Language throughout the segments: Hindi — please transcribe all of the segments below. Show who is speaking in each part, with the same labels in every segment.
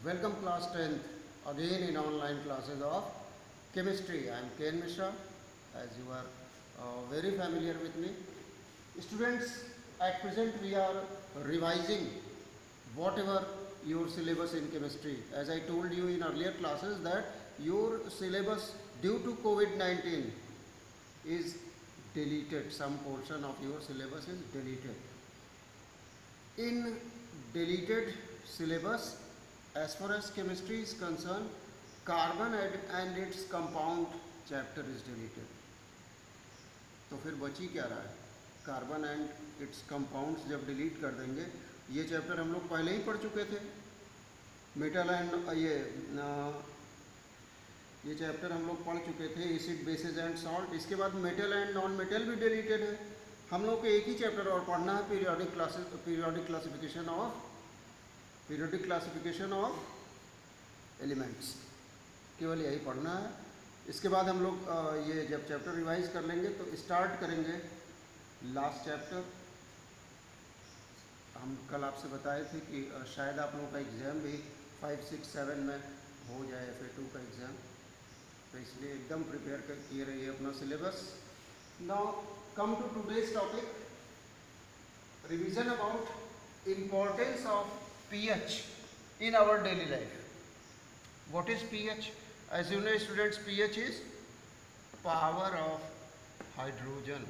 Speaker 1: Welcome class 10th again in online classes of chemistry. I am Ken Mishra, as you are very familiar with me. Students, at present we are revising whatever your syllabus in chemistry. As I told you in earlier classes that your syllabus due to COVID-19 is deleted. Some portion of your syllabus is deleted. In deleted syllabus, as far as chemistry is concerned, carbon and its compound chapter is deleted. तो फिर बची क्या रहा है? कार्बन एंड इट्स कंपाउंड्स जब डिलीट कर देंगे, ये चैप्टर हम लोग पहले ही पढ़ चुके थे. मेटल एंड ये चैप्टर हम लोग पढ़ चुके थे, एसिड बेसिस एंड सॉल्ट. इसके बाद मेटल एंड नॉन मेटल भी डिलीटेड है. हम लोग को एक ही चैप्टर और पढ़ना है, पीरियोडिक क्लासिफिकेशन ऑफ एलिमेंट्स. केवल यही पढ़ना है. इसके बाद हम लोग ये जब चैप्टर रिवाइज कर लेंगे तो स्टार्ट करेंगे लास्ट चैप्टर. हम कल आपसे बताए थे कि शायद आप लोगों का एग्ज़ाम भी 5, 6, 7 में हो जाए, FA2 का एग्ज़ाम. तो इसलिए एकदम प्रिपेयर किए रहिए अपना syllabus. Now come to today's topic, revision about importance of pH in our daily life. What is pH? As you know students, pH is power of hydrogen.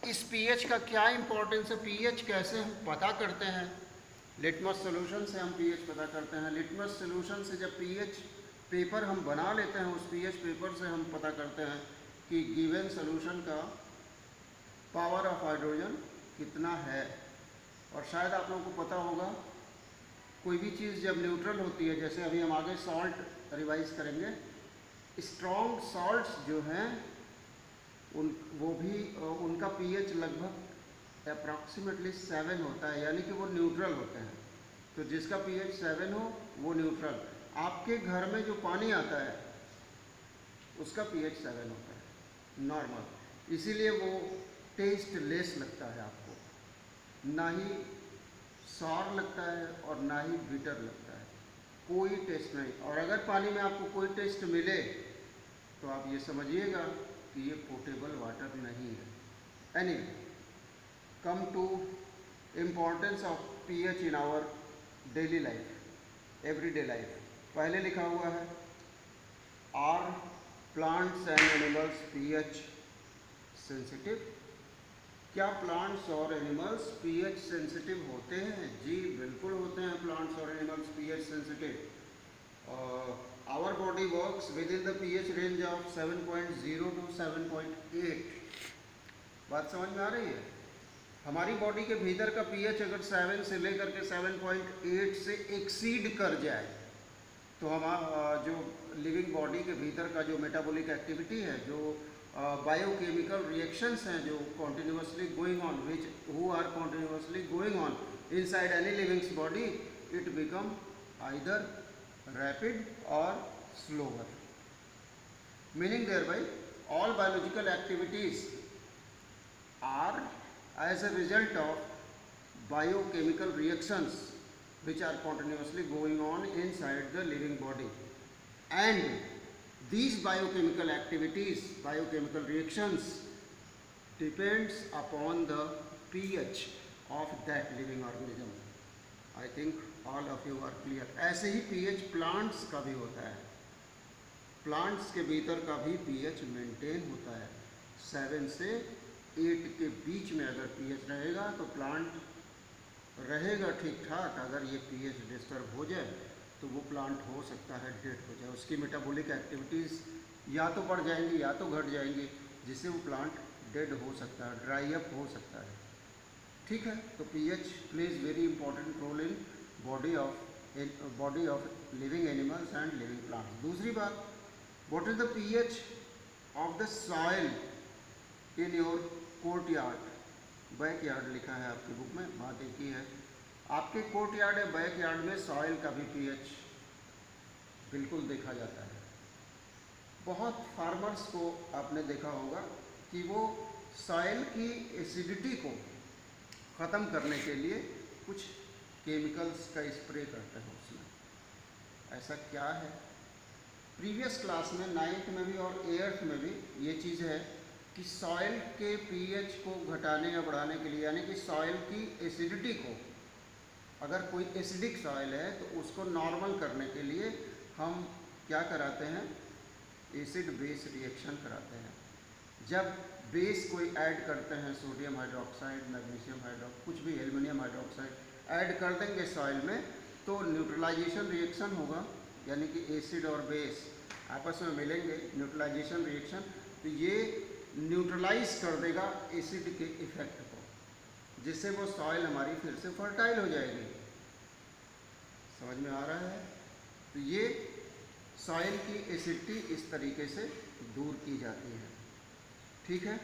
Speaker 1: इस pH का क्या इंपॉर्टेंस है? pH कैसे हम पता करते हैं? लिटमस सोल्यूशन से हम pH पता करते हैं. लिटमस सोल्यूशन से जब pH पेपर हम बना लेते हैं, उस pH पेपर से हम पता करते हैं कि गिवन सोल्यूशन का पावर ऑफ हाइड्रोजन कितना है. और शायद आप लोगों को पता होगा, कोई भी चीज़ जब न्यूट्रल होती है, जैसे अभी हम आगे सॉल्ट रिवाइज करेंगे, स्ट्रॉन्ग सॉल्ट्स जो हैं उनका pH लगभग अप्रॉक्सीमेटली 7 होता है, यानी कि वो न्यूट्रल होते हैं. तो जिसका pH 7 हो वो न्यूट्रल. आपके घर में जो पानी आता है उसका pH 7 होता है, नॉर्मल. इसीलिए वो टेस्ट लेस लगता है आपको, ना ही सॉर लगता है और ना ही बिटर लगता है. कोई टेस्ट नहीं. और अगर पानी में आपको कोई टेस्ट मिले तो आप ये समझिएगा कि ये पोटेबल वाटर नहीं है. Anyway, come to importance of pH in our daily life, everyday life. पहले लिखा हुआ है, are plants and animals pH sensitive. क्या प्लांट्स और एनिमल्स pH सेंसिटिव होते हैं? जी बिल्कुल होते हैं प्लांट्स और animals pH sensitive. Our body works within the pH range of 7.0 to 7.8. बात समझ में आ रही है? हमारी बॉडी के भीतर का pH अगर 7 से लेकर के 7.8 से एक्सीड कर जाए तो हम जो लिविंग बॉडी के भीतर का जो मेटाबॉलिक एक्टिविटी है, जो बायोकेमिकल रिएक्शंस हैं जो continuously going on, who are continuously going on inside any livings body, it become either rapid और slower. Meaning thereby all biological activities are as a result of biochemical reactions which are continuously going on inside the living body, and these biochemical activities, biochemical reactions depends upon the pH of that living organism. I think all of you are clear. ऐसे ही pH plants का भी होता है. प्लांट्स के भीतर का भी pH मेंटेन होता है. 7 से 8 के बीच में अगर pH रहेगा तो प्लांट रहेगा ठीक ठाक. अगर ये pH डिस्टर्ब हो जाए तो वो प्लांट हो सकता है डेड हो जाए. उसकी मेटाबॉलिक एक्टिविटीज़ या तो बढ़ जाएंगी या तो घट जाएंगी, जिससे वो प्लांट डेड हो सकता है, ड्राई अप हो सकता है. ठीक है. तो pH plays very important role in body of living animals and living plants. दूसरी बात, what is the pH of the soil in your courtyard. Backyard लिखा है आपकी बुक में, बात एक ही है. आपके कोर्ट यार्ड या बैक यार्ड में सॉइल का भी pH बिल्कुल देखा जाता है. बहुत फार्मर्स को आपने देखा होगा कि वो सॉइल की एसिडिटी को ख़त्म करने के लिए कुछ केमिकल्स का स्प्रे करते हैं उसमें। ऐसा क्या है? प्रीवियस क्लास में 9th में भी और 8th में भी ये चीज़ है कि सॉइल के पीएच को घटाने या बढ़ाने के लिए, यानी कि सॉइल की एसिडिटी को, अगर कोई एसिडिक सॉइल है तो उसको नॉर्मल करने के लिए हम क्या कराते हैं? एसिड बेस रिएक्शन कराते हैं। जब बेस कोई ऐड करते हैं, सोडियम हाइड्रोक्साइड, मैग्नीशियम हाइड्रोक्साइड, कुछ भी, एल्युमिनियम हाइड्रोक्साइड ऐड कर देंगे सॉइल में तो न्यूट्रलाइजेशन रिएक्शन होगा, यानी कि एसिड और बेस आपस में मिलेंगे, न्यूट्रलाइजेशन रिएक्शन, तो ये न्यूट्रलाइज कर देगा एसिड के इफेक्ट को, जिससे वो सॉइल हमारी फिर से फर्टाइल हो जाएगी। समझ में आ रहा है? तो ये सॉइल की एसिडिटी इस तरीके से दूर की जाती है। ठीक है?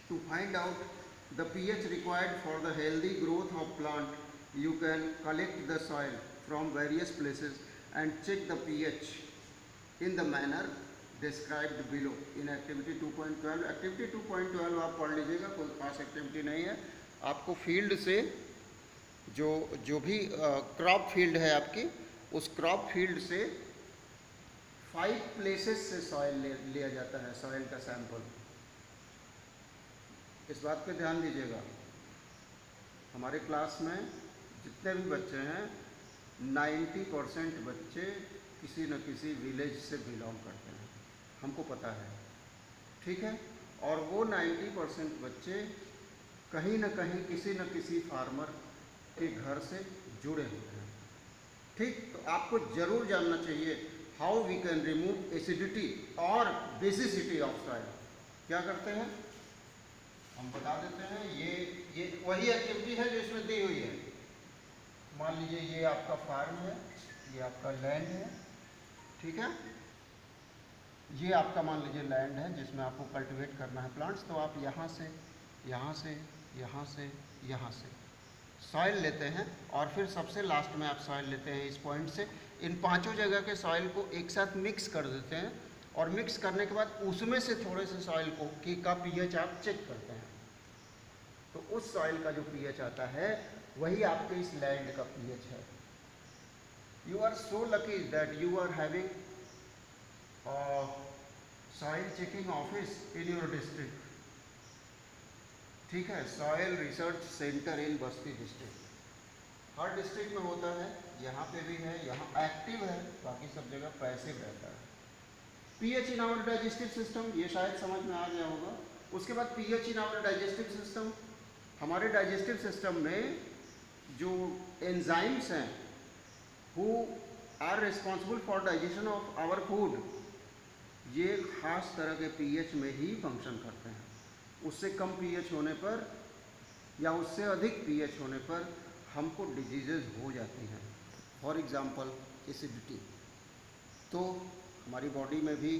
Speaker 1: To find out the pH required for the healthy growth of plant, you can collect the soil from various places and check the pH in the manner described below in activity 2.12। Activity 2.12 आप पढ़ लीजिएगा, कोई खास एक्टिविटी नहीं है। आपको फील्ड से जो भी क्रॉप फील्ड है आपकी, उस क्रॉप फील्ड से 5 प्लेसेस से सॉइल लिया जाता है, सॉइल का सैंपल। इस बात पे ध्यान दीजिएगा। हमारे क्लास में जितने भी बच्चे हैं 90% बच्चे किसी न किसी विलेज से बिलोंग करते हैं, हमको पता है। ठीक है? और वो 90% बच्चे कहीं न कहीं किसी न किसी फार्मर के घर से जुड़े होते हैं। ठीक? तो आपको ज़रूर जानना चाहिए how we can remove acidity और बेसिसिटी ऑफ सॉइल। क्या करते हैं हम बता देते हैं। ये वही एक्टिविटी है जो इसमें दी हुई है। मान लीजिए ये आपका फार्म है, ये आपका लैंड है। ठीक है? ये आपका मान लीजिए लैंड है जिसमें आपको कल्टीवेट करना है प्लांट्स। तो आप यहाँ से यहाँ से यहाँ से यहाँ से सॉइल लेते हैं और फिर सबसे लास्ट में आप सॉइल लेते हैं इस पॉइंट से। इन 5 जगह के सॉइल को एक साथ मिक्स कर देते हैं और मिक्स करने के बाद उसमें से थोड़े से सॉइल को का पीएच आप चेक करते हैं। तो उस सॉइल का जो पीएच आता है वही आपके इस लैंड का पीएच है। You are so lucky that you are having soil checking office in your district. ठीक है? सॉइल रिसर्च सेंटर इन बस्ती डिस्ट्रिक्ट हर डिस्ट्रिक्ट में होता है, यहाँ पे भी है, यहाँ एक्टिव है, बाकी सब जगह पैसिव रहता है। PH in our digestive system, ये शायद समझ में आ गया होगा। उसके बाद pH in our digestive system, हमारे डाइजेस्टिव सिस्टम में जो एंजाइम्स हैं who are responsible for digestion of our food, ये खास तरह के पीएच में ही फंक्शन करते हैं। उससे कम पीएच होने पर या उससे अधिक पीएच होने पर हमको डिजीजेज हो जाती हैं। For example acidity. तो हमारी बॉडी में भी,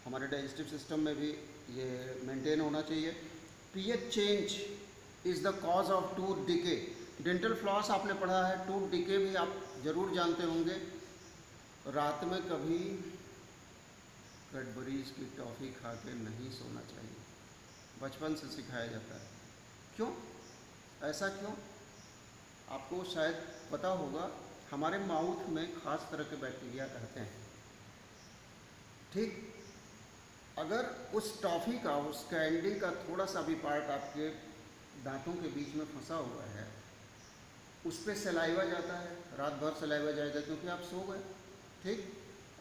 Speaker 1: हमारे डाइजेस्टिव सिस्टम में भी ये मेंटेन होना चाहिए। PH change is the cause of tooth decay. Dental floss आपने पढ़ा है, टूथ डिके भी आप ज़रूर जानते होंगे। रात में कभी कैडबरीज की टॉफ़ी खा के नहीं सोना चाहिए, बचपन से सिखाया जाता है। क्यों? ऐसा क्यों? आपको शायद पता होगा, हमारे माउथ में खास तरह के बैक्टीरिया रहते हैं। ठीक? अगर उस टॉफ़ी का, उस कैंडी का थोड़ा सा भी पार्ट आपके दांतों के बीच में फंसा हुआ है, उस पर सलाइवा जाता है, रात भर सलाइवा जाएगा क्योंकि आप सो गए। ठीक?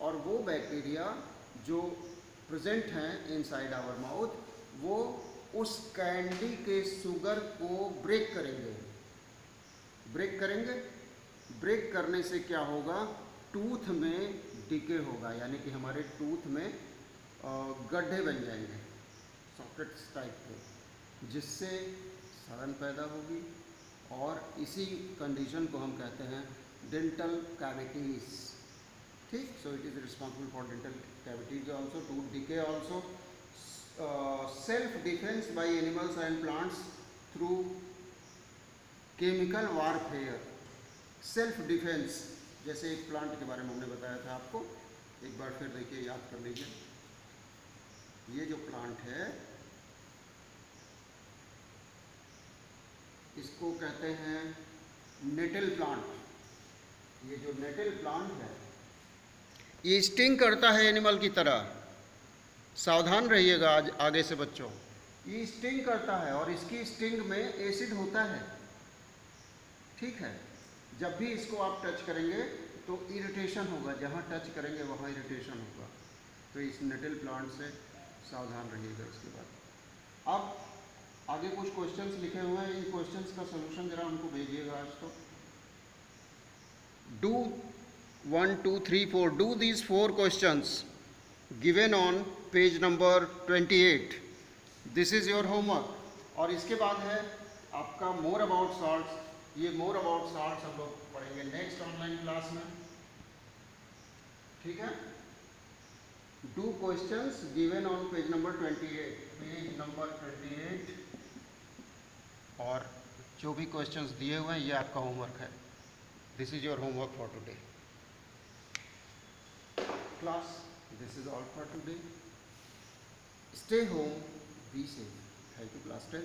Speaker 1: और वो बैक्टीरिया जो प्रेजेंट हैं इनसाइड आवर माउथ, वो उस कैंडी के शुगर को ब्रेक करेंगे। ब्रेक करेंगे। ब्रेक करने से क्या होगा? टूथ में डिके होगा, यानी कि हमारे टूथ में गड्ढे बन जाएंगे सॉकेट्स टाइप के, जिससे सड़न पैदा होगी। और इसी कंडीशन को हम कहते हैं डेंटल कैविटीज़। ठीक? So it is responsible for dental cavities also, tooth decay also. Self defence by animals and plants through chemical warfare. Self defence, जैसे एक प्लांट के बारे में हमने बताया था आपको, एक बार फिर देखिए, याद कर लीजिए। ये जो प्लांट है इसको कहते हैं नेटल प्लांट, ये जो नेटल प्लांट है ये स्टिंग करता है एनिमल की तरह, सावधान रहिएगा आज आगे से बच्चों। ये स्टिंग करता है और इसकी स्टिंग में एसिड होता है, ठीक है। जब भी इसको आप टच करेंगे तो इरिटेशन होगा, जहाँ टच करेंगे वहाँ इरिटेशन होगा। तो इस नेटल प्लांट से सावधान रहिएगा। इसके बाद अब आगे कुछ क्वेश्चंस लिखे हुए हैं, इन क्वेश्चंस का सलूशन जरा उनको भेजिएगा आज। तो do 1 2 3 4 do these 4 questions given on page number 28। This is your homework. और इसके बाद है आपका मोर अबाउट सॉल्ट्स। ये मोर अबाउट सॉल्ट्स हम लोग पढ़ेंगे नेक्स्ट ऑनलाइन क्लास में, ठीक है। Do questions given on page number 28, page number 28। और जो भी क्वेश्चंस दिए हुए हैं ये आपका होमवर्क है। This is your homework for today class. This is all for today. Stay home, be safe. Thank you class 10।